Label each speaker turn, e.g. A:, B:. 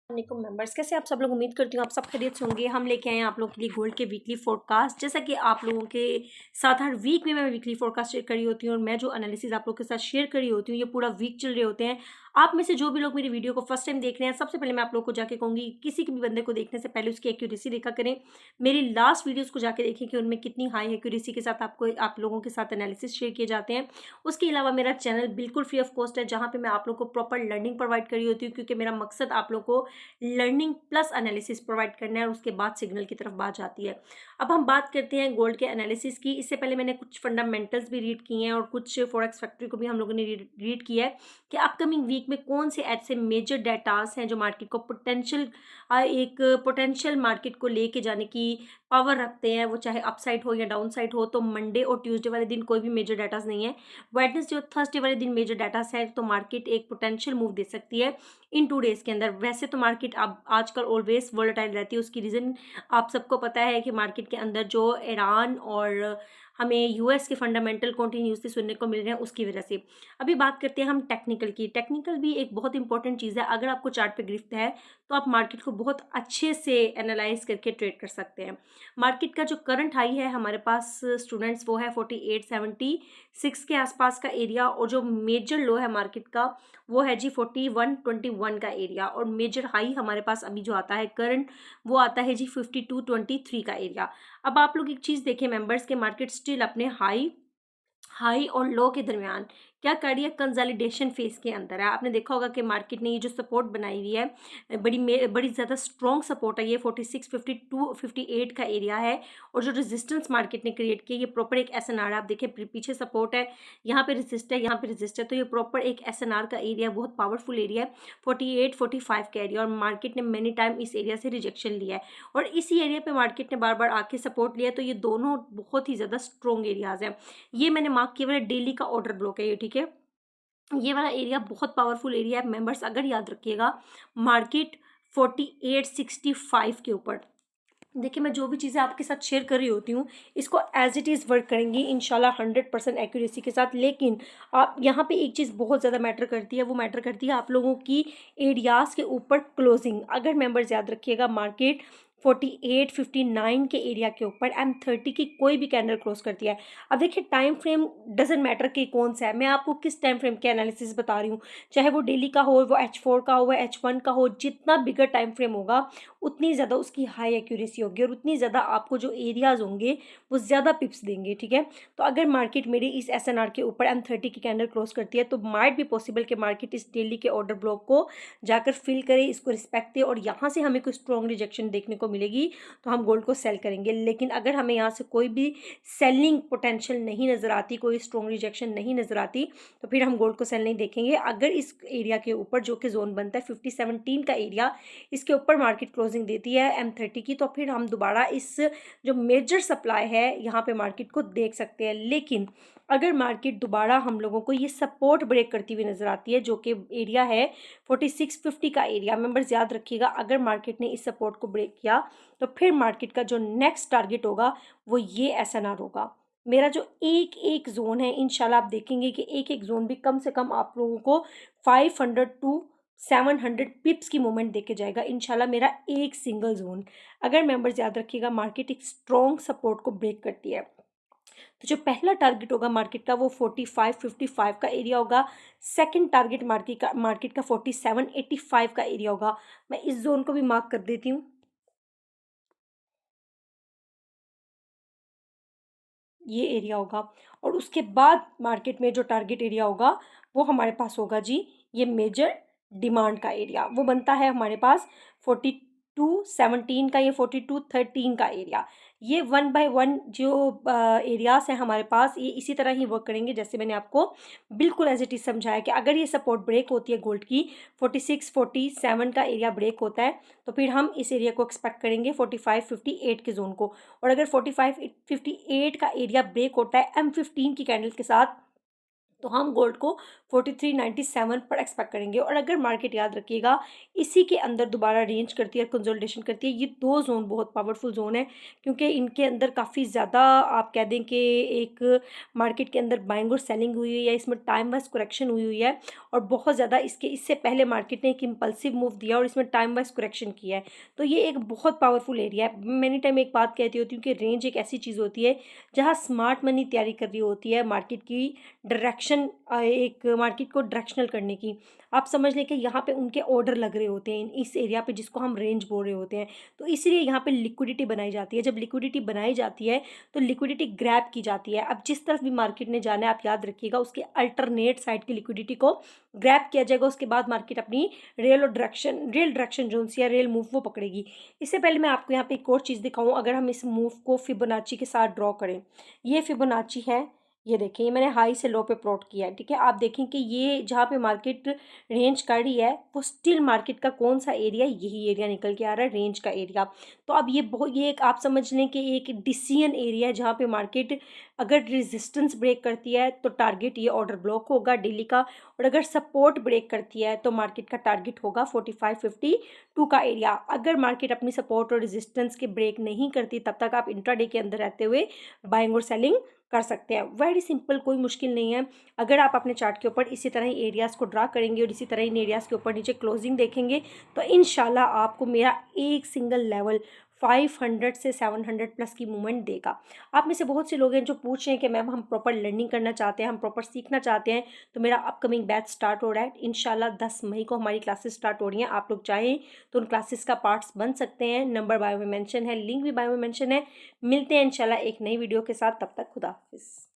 A: वालेकुम मेंबर्स, कैसे आप सब लोग। उम्मीद करती हूँ आप सब खैरियत से होंगे। हम लेके आए हैं आप लोगों के लिए गोल्ड के वीकली फोरकास्ट। जैसा कि आप लोगों के साथ हर वीक में मैं वीकली फोरकास्ट शेयर करी होती हूँ और मैं जो एनालिसिस आप लोगों के साथ शेयर करी होती हूँ ये पूरा वीक चल रहे होते हैं। आप में से जो भी लोग मेरी वीडियो को फर्स्ट टाइम देख रहे हैं, सबसे पहले मैं आप लोग को जाके कहूँगी किसी भी बंदे को देखने से पहले उसकी एक्यूरेसी देखा करें। मेरी लास्ट वीडियोज़ को जाके देखें कि उनमें कितनी हाई एक्यूरेसी के साथ आप लोगों के साथ एनालिसिस शेयर किए जाते हैं। उसके अलावा मेरा चैनल बिल्कुल फ्री ऑफ कॉस्ट है, जहाँ पे मैं आप लोग को प्रॉपर लर्निंग प्रोवाइड करी होती हूँ, क्योंकि मेरा मकसद आप लोग को लर्निंग प्लस एनालिसिस प्रोवाइड करना है और उसके बाद सिग्नल की तरफ बात जाती है। अब हम बात करते हैं गोल्ड के एनालिसिस की। इससे पहले मैंने कुछ फंडामेंटल्स भी रीड किए हैं और कुछ फॉरेक्स फैक्ट्री को भी हम लोगों ने रीड किया है कि अपकमिंग वीक में कौन से ऐसे मेजर डेटास हैं जो मार्केट को पोटेंशियल मार्केट को लेके जाने की पावर रखते हैं, वो चाहे अपसाइड हो या डाउन साइड हो। तो मंडे और ट्यूसडे वाले दिन कोई भी मेजर डाटास नहीं है। वेडनेसडे और थर्सडे वाले दिन मेजर डाटास है, तो मार्केट एक पोटेंशियल मूव दे सकती है इन 2 डेज के अंदर। वैसे तो मार्केट अब आजकल ऑलवेज वोलेटाइल रहती है। उसकी रीज़न आप सबको पता है कि मार्केट के अंदर जो ईरान और हमें यूएस के फंडामेंटल कंटिन्यूसली सुनने को मिल रहे हैं, उसकी वजह से। अभी बात करते हैं हम टेक्निकल की। टेक्निकल भी एक बहुत इंपॉर्टेंट चीज़ है। अगर आपको चार्ट पे गिरफ्त है तो आप मार्केट को बहुत अच्छे से एनालाइज करके ट्रेड कर सकते हैं। मार्केट का जो करंट हाई है हमारे पास स्टूडेंट्स, वो है 4876 के आसपास का एरिया, और जो मेजर लो है मार्केट का वो है जी 4121 का एरिया, और मेजर हाई हमारे पास अभी जो आता है करंट वो आता है जी 5223 का एरिया। अब आप लोग एक चीज़ देखें मेंबर्स के, मार्केट स्टिल अपने हाई हाई और लो के दरमियान क्या कर रही है, कंसोलिडेशन फेज के अंदर है। आपने देखा होगा कि मार्केट ने ये जो सपोर्ट बनाई हुई है बड़ी ज़्यादा स्ट्रॉन्ग सपोर्ट है। ये 46 52 58 का एरिया है, और जो रेजिस्टेंस मार्केट ने क्रिएट किया ये प्रॉपर एक एसएनआर है। आप देखिए पीछे सपोर्ट है, यहाँ पे रेजिस्ट है, यहाँ पे रेजिस्ट है, तो ये प्रॉपर एक एसएनआर का एरिया, बहुत पावरफुल एरिया है 48 45 का एरिया। और मार्केट ने मैनी टाइम इस एरिया से रिजेक्शन लिया है और इसी एरिया पे मार्केट ने बार बार आके सपोर्ट लिया, तो ये दोनों बहुत ही ज़्यादा स्ट्रॉन्ग एरियाज हैं। ये मैंने मार्क किया हुआ डेली का ऑर्डर ब्लॉक है ये, ठीक है। ये वाला एरिया बहुत पावरफुल एरिया है मेंबर्स, अगर याद रखिएगा। मार्केट 4865 के ऊपर देखिए, मैं जो भी चीज़ें आपके साथ शेयर कर रही होती हूँ इसको एज इट इज़ वर्क करेंगी इंशाल्लाह 100% एक्यूरेसी के साथ। लेकिन आप यहाँ पे एक चीज़ बहुत ज़्यादा मैटर करती है, वो मैटर करती है आप लोगों की एरियाज़ के ऊपर क्लोजिंग। अगर मेंबर्स याद रखिएगा, मार्केट 4859 के एरिया के ऊपर M30 की कोई भी कैंडल क्लोज करती है। अब देखिए टाइम फ्रेम डजेंट मैटर कि कौन सा है, मैं आपको किस टाइम फ्रेम के एनालिसिस बता रही हूँ। चाहे वो डेली का हो, वो H4 का हो, वो H1 का हो, जितना बिगर टाइम फ्रेम होगा उतनी ज़्यादा उसकी हाई एक्यूरेसी होगी और उतनी ज़्यादा आपको जो एरियाज होंगे वो ज़्यादा पिप्स देंगे, ठीक है। तो अगर मार्केट मेरी इस एसएनआर के ऊपर M30 की कैंडल क्लोज करती है तो माइट भी पॉसिबल कि मार्केट इस डेली के ऑर्डर ब्लॉक को जाकर फिल करे, इसको रिस्पेक्ट दे, और यहाँ से हमें कोई स्ट्रॉन्ग रिजेक्शन देखने को मिलेगी तो हम गोल्ड को सेल करेंगे। लेकिन अगर हमें यहाँ से कोई भी सेलिंग पोटेंशियल नहीं नज़र आती, कोई स्ट्रॉन्ग रिजेक्शन नहीं नज़र आती, तो फिर हम गोल्ड को सेल नहीं देखेंगे। अगर इस एरिया के ऊपर जो कि जोन बनता है 5017 का एरिया, इसके ऊपर मार्केट क्लोजिंग देती है M30 की, तो फिर हम दोबारा इस जो मेजर सप्लाई है यहाँ पे मार्केट को देख सकते हैं। लेकिन अगर मार्केट दोबारा हम लोगों को ये सपोर्ट ब्रेक करती हुई नजर आती है, जो कि एरिया है 4650 का एरिया, मेंबर्स याद रखिएगा, अगर मार्केट ने इस सपोर्ट को ब्रेक किया तो फिर मार्केट का जो नेक्स्ट टारगेट होगा वो ये एसएनआर होगा। मेरा जो एक एक जोन है, इंशाल्लाह आप देखेंगे कि एक एक जोन भी कम से कम आप लोगों को 500 टू 700 पिप्स की मूवमेंट देके जाएगा इंशाल्लाह, मेरा एक सिंगल जोन। अगर मेंबर्स याद रखिएगा, मार्केट एक स्ट्रॉन्ग सपोर्ट को ब्रेक करती है तो जो पहला टारगेट होगा मार्केट का वो 4555 का एरिया होगा। सेकंड टारगेट मार्केट का 4785 का एरिया होगा। मैं इस जोन को भी मार्क कर देती हूँ, ये एरिया होगा। और उसके बाद मार्केट में जो टारगेट एरिया होगा वो हमारे पास होगा जी ये मेजर डिमांड का एरिया, वो बनता है हमारे पास 4217 का, ये 4213 का एरिया। ये 1 बाय 1 जो एरियाज हैं हमारे पास, ये इसी तरह ही वर्क करेंगे जैसे मैंने आपको बिल्कुल एज इट इज समझाया कि अगर ये सपोर्ट ब्रेक होती है गोल्ड की, 4647 का एरिया ब्रेक होता है, तो फिर हम इस एरिया को एक्सपेक्ट करेंगे 4558 के जोन को। और अगर 4558 का एरिया ब्रेक होता है M15 की कैंडल के साथ, तो हम गोल्ड को 4397 पर एक्सपेक्ट करेंगे। और अगर मार्केट, याद रखिएगा, इसी के अंदर दोबारा रेंज करती है, कंसोलिडेशन करती है, ये दो जोन बहुत पावरफुल जोन है, क्योंकि इनके अंदर काफ़ी ज़्यादा आप कह दें कि एक मार्केट के अंदर बाइंग और सेलिंग हुई हुई है, इसमें टाइम वाइज करेक्शन हुई हुई है, और बहुत ज़्यादा इससे पहले मार्केट ने एक इम्पल्सिव मूव दिया और इसमें टाइम वाइज करेक्शन किया है। तो ये एक बहुत पावरफुल एरिया है। मैनी टाइम एक बात कहती होती हूँ कि रेंज एक ऐसी चीज़ होती है जहाँ स्मार्ट मनी तैयारी कर रही होती है मार्केट की डायरेक्शन, एक मार्केट को डायरेक्शनल करने की। आप समझ लें कि यहाँ पे उनके ऑर्डर लग रहे होते हैं इस एरिया पे, जिसको हम रेंज बोल रहे होते हैं। तो इसलिए यहाँ पे लिक्विडिटी बनाई जाती है। जब लिक्विडिटी बनाई जाती है तो लिक्विडिटी ग्रैब की जाती है। अब जिस तरफ भी मार्केट ने जाना है, आप याद रखिएगा, उसके अल्टरनेट साइड की लिक्विडिटी को ग्रैब किया जाएगा। उसके बाद मार्केट अपनी रियल डायरेक्शन जो सी है, रियल मूव, वो पकड़ेगी। इससे पहले मैं आपको यहाँ पे एक और चीज़ दिखाऊँ। अगर हम इस मूव को फिबोनाची के साथ ड्रॉ करें, ये फिबोनाची है, ये देखें, ये मैंने हाई से लो पे प्लॉट किया है, ठीक है। आप देखें कि ये जहाँ पे मार्केट रेंज कर रही है, वो स्टिल मार्केट का कौन सा एरिया, यही एरिया निकल के आ रहा है, रेंज का एरिया। तो अब ये एक आप समझ लें कि एक डिसीजन एरिया है, जहाँ पे मार्केट अगर रेजिस्टेंस ब्रेक करती है तो टारगेट ये ऑर्डर ब्लॉक होगा डेली का, और अगर सपोर्ट ब्रेक करती है तो मार्केट का टारगेट होगा 4552 का एरिया। अगर मार्केट अपनी सपोर्ट और रेजिस्टेंस के ब्रेक नहीं करती, तब तक आप इंट्राडे के अंदर रहते हुए बाइंग और सेलिंग कर सकते हैं। वेरी सिंपल, कोई मुश्किल नहीं है। अगर आप अपने चार्ट के ऊपर इसी तरह ही एरियाज़ को ड्रा करेंगे और इसी तरह इन एरियाज़ के ऊपर नीचे क्लोजिंग देखेंगे, तो इंशाल्लाह आपको मेरा एक सिंगल लेवल 500 से 700 प्लस की मूवमेंट देगा। आप में से बहुत से लोग हैं जो पूछ रहे हैं कि मैम हम प्रॉपर लर्निंग करना चाहते हैं, हम प्रॉपर सीखना चाहते हैं। तो मेरा अपकमिंग बैच स्टार्ट हो रहा है इंशाल्लाह। 10 मई को हमारी क्लासेस स्टार्ट हो रही हैं। आप लोग चाहें तो उन क्लासेस का पार्ट्स बन सकते हैं। नंबर बायो में मेंशन है, लिंक भी बायो में मेंशन है। मिलते हैं इंशाल्लाह एक नई वीडियो के साथ। तब तक खुदा हाफिज़।